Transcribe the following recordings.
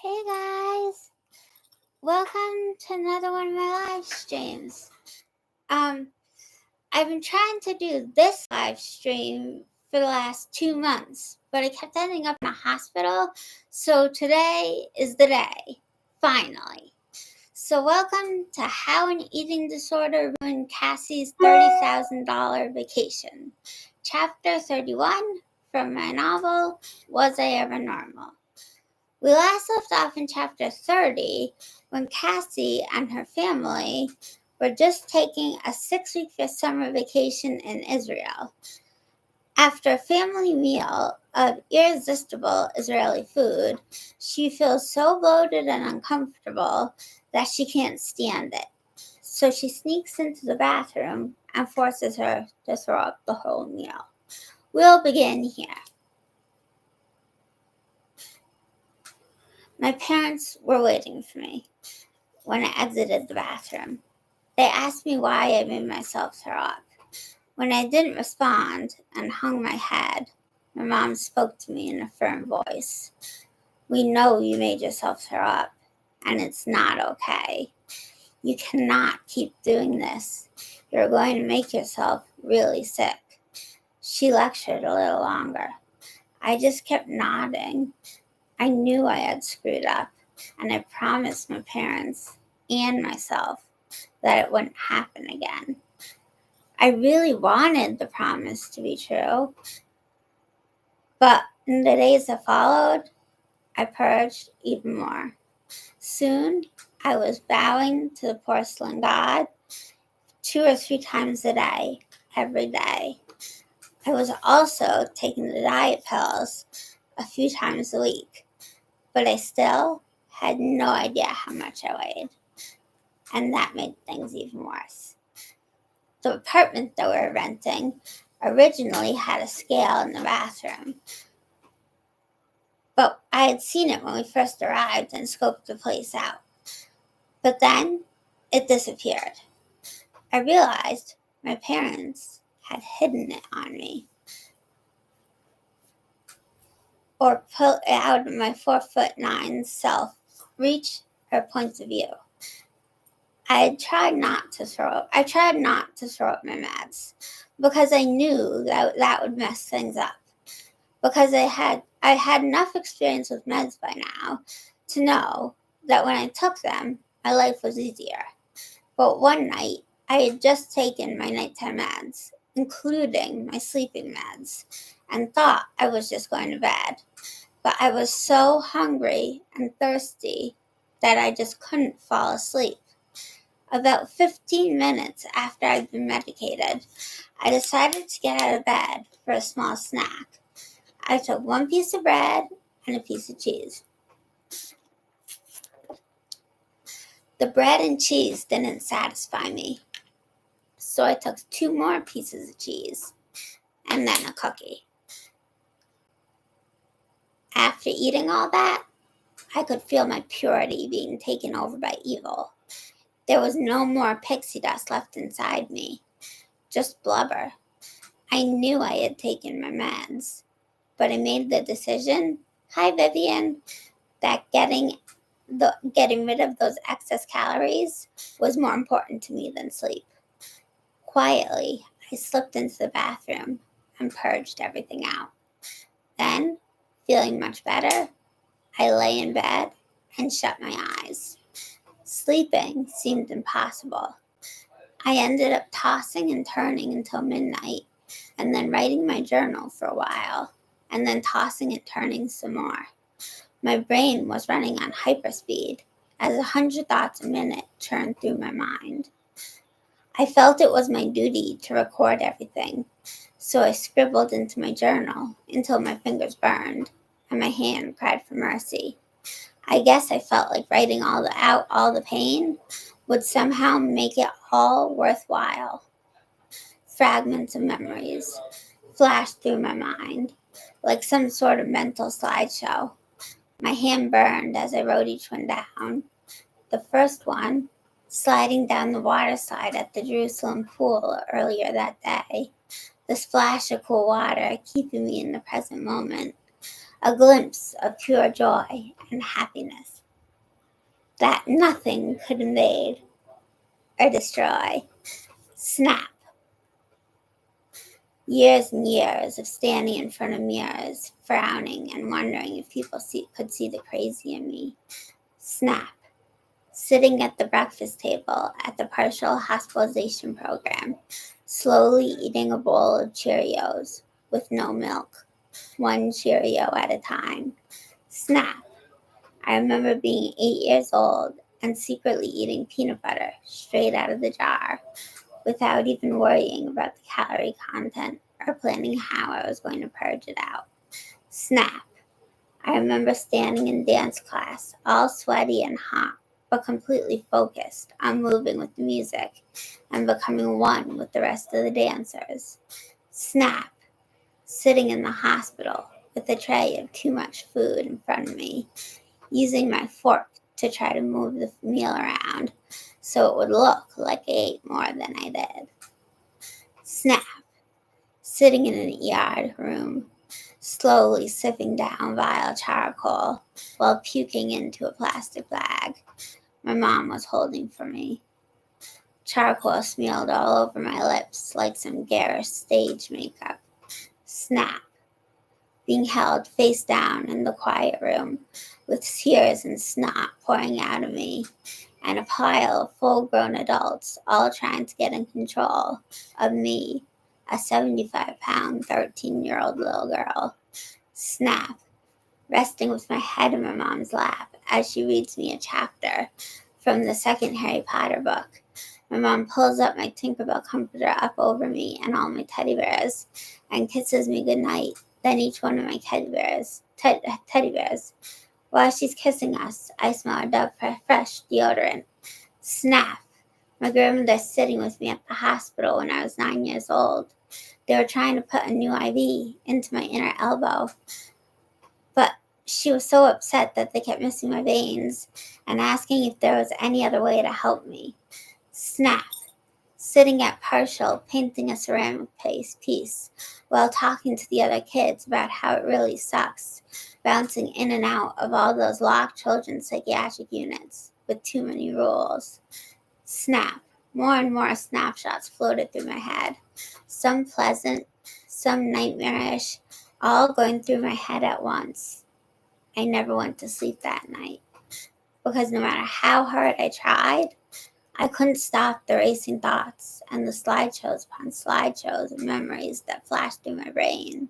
Hey guys, welcome to another one of my live streams. I've been trying to do this live stream for the last 2 months, but I kept ending up in a hospital, so today is the day, finally. So welcome to How an Eating Disorder Ruined Cassie's $30,000 Vacation, Chapter 31 from my novel, Was I Ever Normal? We last left off in chapter 30 when Cassie and her family were just taking a 6-week summer vacation in Israel. After a family meal of irresistible Israeli food, she feels so bloated and uncomfortable that she can't stand it. So she sneaks into the bathroom and forces her to throw up the whole meal. We'll begin here. My parents were waiting for me when I exited the bathroom. They asked me why I made myself throw up. When I didn't respond and hung my head, my mom spoke to me in a firm voice. We know you made yourself throw up, and it's not okay. You cannot keep doing this. You're going to make yourself really sick. She lectured a little longer. I just kept nodding. I knew I had screwed up, and I promised my parents and myself that it wouldn't happen again. I really wanted the promise to be true, but in the days that followed, I purged even more. Soon, I was bowing to the porcelain god 2 or 3 times a day, every day. I was also taking the diet pills a few times a week, but I still had no idea how much I weighed, and that made things even worse. The apartment that we were renting originally had a scale in the bathroom, but I had seen it when we first arrived and scoped the place out. But then it disappeared. I realized my parents had hidden it on me, or put it out of my 4'9" self reach or points of view. I tried not to throw up my meds because I knew that would mess things up. Because I had enough experience with meds by now to know that when I took them, my life was easier. But one night, I had just taken my nighttime meds, including my sleeping meds, and thought I was just going to bed. But I was so hungry and thirsty that I just couldn't fall asleep. About 15 minutes after I'd been medicated, I decided to get out of bed for a small snack. I took 1 piece of bread and a piece of cheese. The bread and cheese didn't satisfy me, so I took 2 more pieces of cheese and then a cookie. After eating all that, I could feel my purity being taken over by evil. There was no more pixie dust left inside me, just blubber. I knew I had taken my meds, but I made the decision, hi Vivian, that getting rid of those excess calories was more important to me than sleep. Quietly, I slipped into the bathroom and purged everything out. Then, feeling much better, I lay in bed and shut my eyes. Sleeping seemed impossible. I ended up tossing and turning until midnight, and then writing my journal for a while, and then tossing and turning some more. My brain was running on hyperspeed as 100 thoughts a minute churned through my mind. I felt it was my duty to record everything, so I scribbled into my journal until my fingers burned and my hand cried for mercy. I guess I felt like writing all the pain would somehow make it all worthwhile. Fragments of memories flashed through my mind, like some sort of mental slideshow. My hand burned as I wrote each one down. The first one, sliding down the water slide at the Jerusalem pool earlier that day. The splash of cool water keeping me in the present moment. a glimpse of pure joy and happiness that nothing could invade or destroy. Snap. Years and years of standing in front of mirrors, frowning and wondering if people could see the crazy in me. Snap. Sitting at the breakfast table at the partial hospitalization program, slowly eating a bowl of Cheerios with no milk, one Cheerio at a time. Snap. I remember being 8 years old and secretly eating peanut butter straight out of the jar without even worrying about the calorie content or planning how I was going to purge it out. Snap. I remember standing in dance class, all sweaty and hot, but completely focused on moving with the music and becoming one with the rest of the dancers. Snap. Sitting in the hospital with a tray of too much food in front of me, using my fork to try to move the meal around so it would look like I ate more than I did. Snap. Sitting in an ER room, slowly sipping down vile charcoal while puking into a plastic bag my mom was holding for me. Charcoal smeared all over my lips like some garish stage makeup. Snap. Being held face down in the quiet room with tears and snot pouring out of me, and a pile of full-grown adults all trying to get in control of me, a 75-pound, 13-year-old little girl. Snap. Resting with my head in my mom's lap as she reads me a chapter from the second Harry Potter book. My mom pulls up my Tinkerbell comforter up over me and all my teddy bears and kisses me goodnight. Then each one of my teddy bears. While she's kissing us, I smell a Dove fresh deodorant. Snap. My grandmother's sitting with me at the hospital when I was 9 years old. They were trying to put a new IV into my inner elbow, but she was so upset that they kept missing my veins and asking if there was any other way to help me. Snap. Sitting at partial, painting a ceramic piece while talking to the other kids about how it really sucks, bouncing in and out of all those locked children's psychiatric units with too many rules. Snap. More and more snapshots floated through my head, some pleasant, some nightmarish, all going through my head at once. I never went to sleep that night, because no matter how hard I tried, I couldn't stop the racing thoughts and the slideshows upon slideshows of memories that flashed through my brain.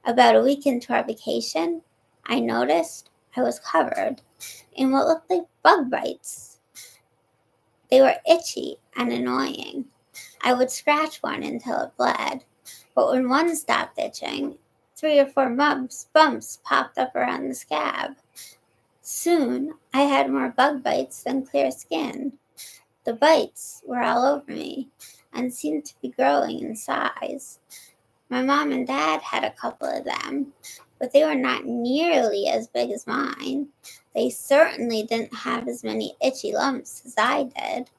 About a week into our vacation, I noticed I was covered in what looked like bug bites. They were itchy and annoying. I would scratch one until it bled, but when one stopped itching, 3 or 4 bumps popped up around the scab. Soon, I had more bug bites than clear skin. The bites were all over me and seemed to be growing in size. My mom and dad had a couple of them, but they were not nearly as big as mine. They certainly didn't have as many itchy lumps as I did.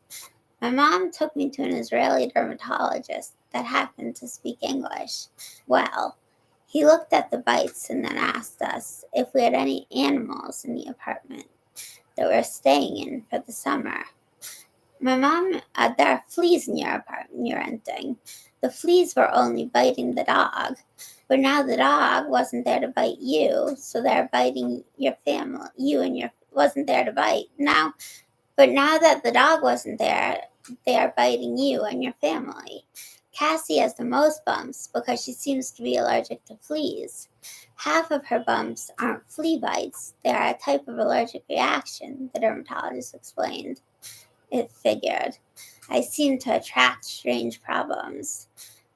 My mom took me to an Israeli dermatologist that happened to speak English well. He looked at the bites and then asked us if we had any animals in the apartment that we were staying in for the summer. My mom, there are fleas in your apartment you're renting. The fleas were only biting the dog, but now the dog wasn't there to bite you, so they're biting your family. Wasn't there to bite. But now that the dog wasn't there, they are biting you and your family. Cassie has the most bumps because she seems to be allergic to fleas. Half of her bumps aren't flea bites. They are a type of allergic reaction, the dermatologist explained. It figured. I seemed to attract strange problems.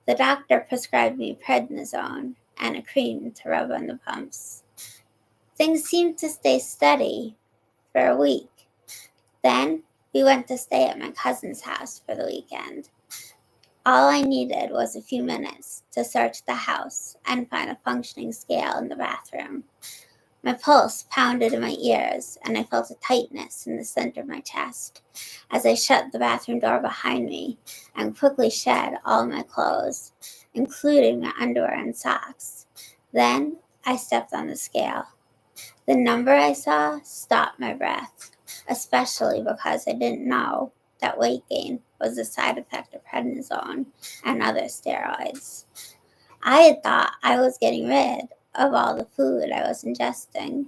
The doctor prescribed me prednisone and a cream to rub on the bumps. Things seemed to stay steady for a week. Then we went to stay at my cousin's house for the weekend. All I needed was a few minutes to search the house and find a functioning scale in the bathroom. My pulse pounded in my ears, and I felt a tightness in the center of my chest as I shut the bathroom door behind me and quickly shed all my clothes, including my underwear and socks. Then I stepped on the scale. The number I saw stopped my breath, especially because I didn't know that weight gain was a side effect of prednisone and other steroids. I had thought I was getting rid of all the food I was ingesting.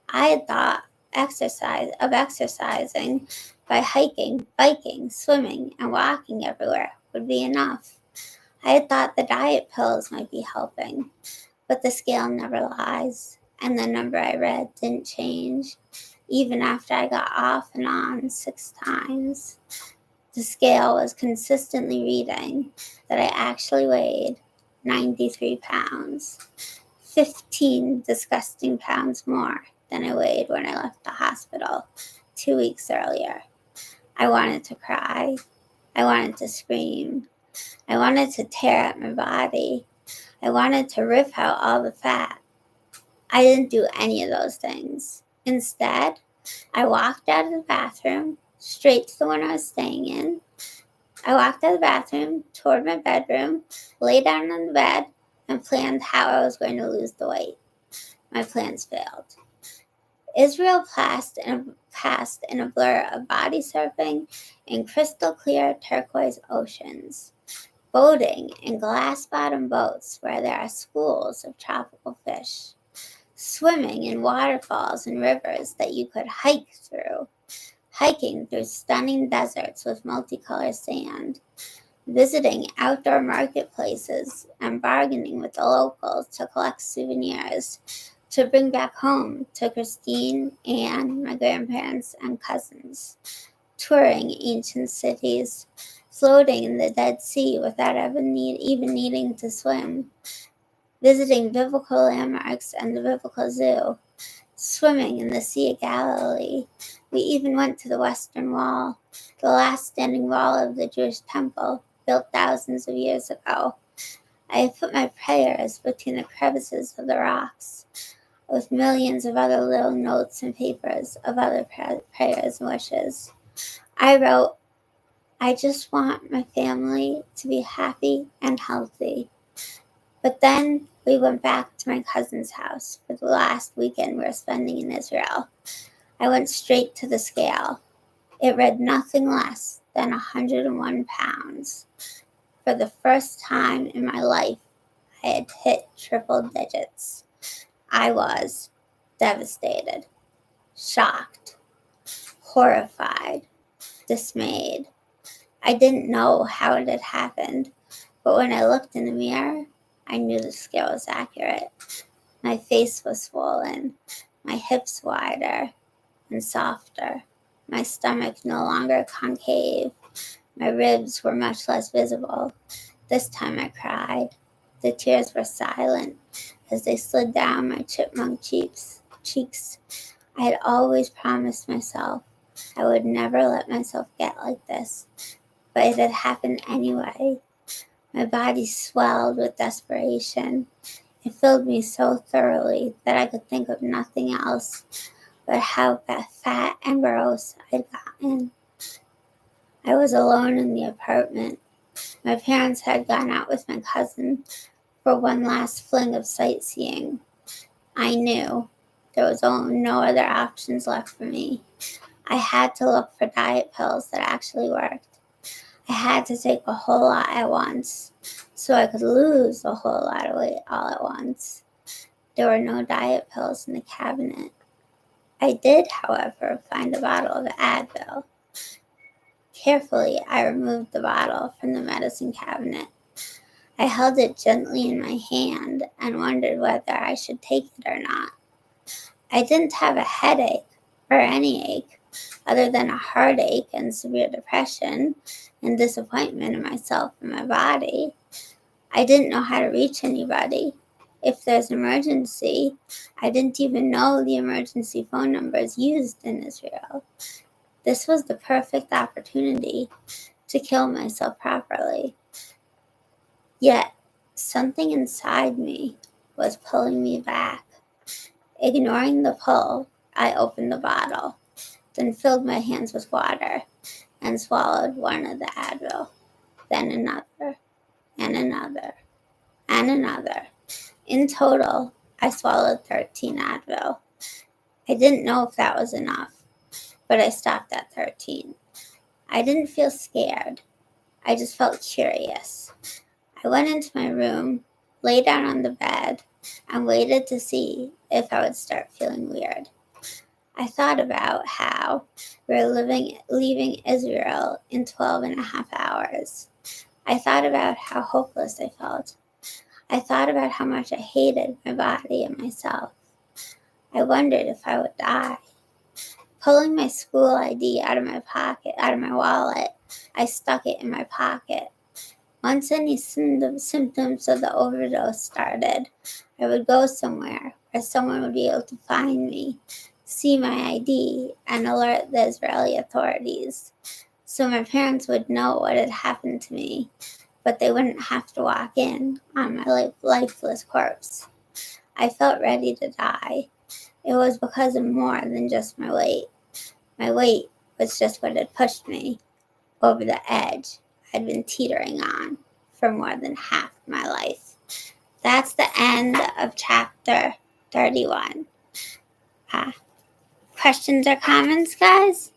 I had thought exercising by hiking, biking, swimming, and walking everywhere would be enough. I had thought the diet pills might be helping, but the scale never lies, and the number I read didn't change, even after I got off and on 6 times. The scale was consistently reading that I actually weighed 93 pounds, 15 disgusting pounds more than I weighed when I left the hospital 2 weeks earlier. I wanted to cry. I wanted to scream. I wanted to tear at my body. I wanted to rip out all the fat. I didn't do any of those things. Instead, I walked out of the bathroom, straight to the one I was staying in. I walked out of the bathroom, toward my bedroom, lay down on the bed, and planned how I was going to lose the weight. My plans failed. Israel passed in a blur of body surfing in crystal clear turquoise oceans, boating in glass-bottom boats where there are schools of tropical fish, swimming in waterfalls and rivers that you could hike through, hiking through stunning deserts with multicolored sand, visiting outdoor marketplaces and bargaining with the locals to collect souvenirs to bring back home to Christine, Anne, my grandparents, and cousins, touring ancient cities, floating in the Dead Sea without even needing to swim, visiting biblical landmarks and the biblical zoo, swimming in the Sea of Galilee. We even went to the Western Wall, the last standing wall of the Jewish temple, built thousands of years ago. I have put my prayers between the crevices of the rocks, with millions of other little notes and papers of other prayers and wishes. I wrote, I just want my family to be happy and healthy. But then we went back to my cousin's house for the last weekend we were spending in Israel. I went straight to the scale. It read nothing less than 101 pounds. For the first time in my life, I had hit triple digits. I was devastated, shocked, horrified, dismayed. I didn't know how it had happened, but when I looked in the mirror, I knew the scale was accurate. My face was swollen, my hips wider and softer, my stomach no longer concave, my ribs were much less visible. This time I cried. The tears were silent as they slid down my chipmunk cheeks. I had always promised myself I would never let myself get like this, but it had happened anyway. My body swelled with desperation. It filled me so thoroughly that I could think of nothing else but how fat and gross I'd gotten. I was alone in the apartment. My parents had gone out with my cousin for one last fling of sightseeing. I knew there was no other options left for me. I had to look for diet pills that actually worked. I had to take a whole lot at once so I could lose a whole lot of weight all at once. There were no diet pills in the cabinet. I did, however, find a bottle of Advil. Carefully, I removed the bottle from the medicine cabinet. I held it gently in my hand and wondered whether I should take it or not. I didn't have a headache or any ache other than a heartache and severe depression and disappointment in myself and my body. I didn't know how to reach anybody. If there's an emergency, I didn't even know the emergency phone numbers used in Israel. This was the perfect opportunity to kill myself properly. Yet, something inside me was pulling me back. Ignoring the pull, I opened the bottle, then filled my hands with water and swallowed one of the Advil, then another, and another, and another. In total, I swallowed 13 Advil. I didn't know if that was enough, but I stopped at 13. I didn't feel scared. I just felt curious. I went into my room, lay down on the bed, and waited to see if I would start feeling weird. I thought about how we were leaving Israel in 12 and a half hours. I thought about how hopeless I felt. I thought about how much I hated my body and myself. I wondered if I would die. Pulling my school ID out of my wallet, I stuck it in my pocket. Once any symptoms of the overdose started, I would go somewhere where someone would be able to find me, see my ID, and alert the Israeli authorities. So my parents would know what had happened to me, but they wouldn't have to walk in on my lifeless corpse. I felt ready to die. It was because of more than just my weight. My weight was just what had pushed me over the edge I'd been teetering on for more than half my life. That's the end of chapter 31. Questions or comments, guys?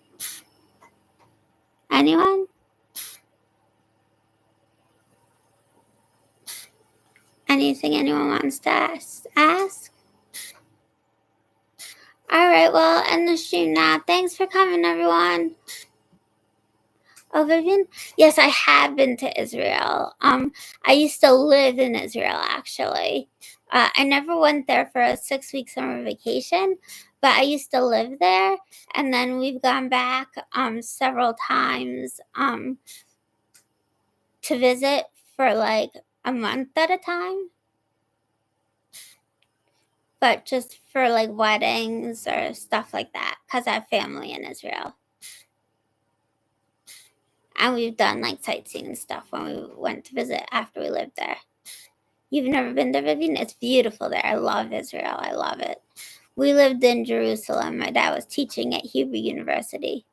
Anyone? Anything anyone wants to ask? Alright, well, I'll end the stream now. Thanks for coming, everyone. Oh, Vivian? Yes, I have been to Israel. I used to live in Israel, actually. I never went there for a 6-week summer vacation, but I used to live there, and then we've gone back several times to visit for like a month at a time, but just for like weddings or stuff like that, because I have family in Israel. And we've done like sightseeing stuff when we went to visit after we lived there. You've never been there, Vivian? It's beautiful there. I love Israel. I love it. We lived in Jerusalem. My dad was teaching at Hebrew University.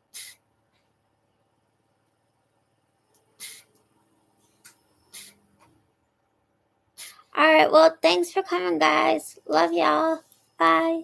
All right. Well, thanks for coming, guys. Love y'all. Bye.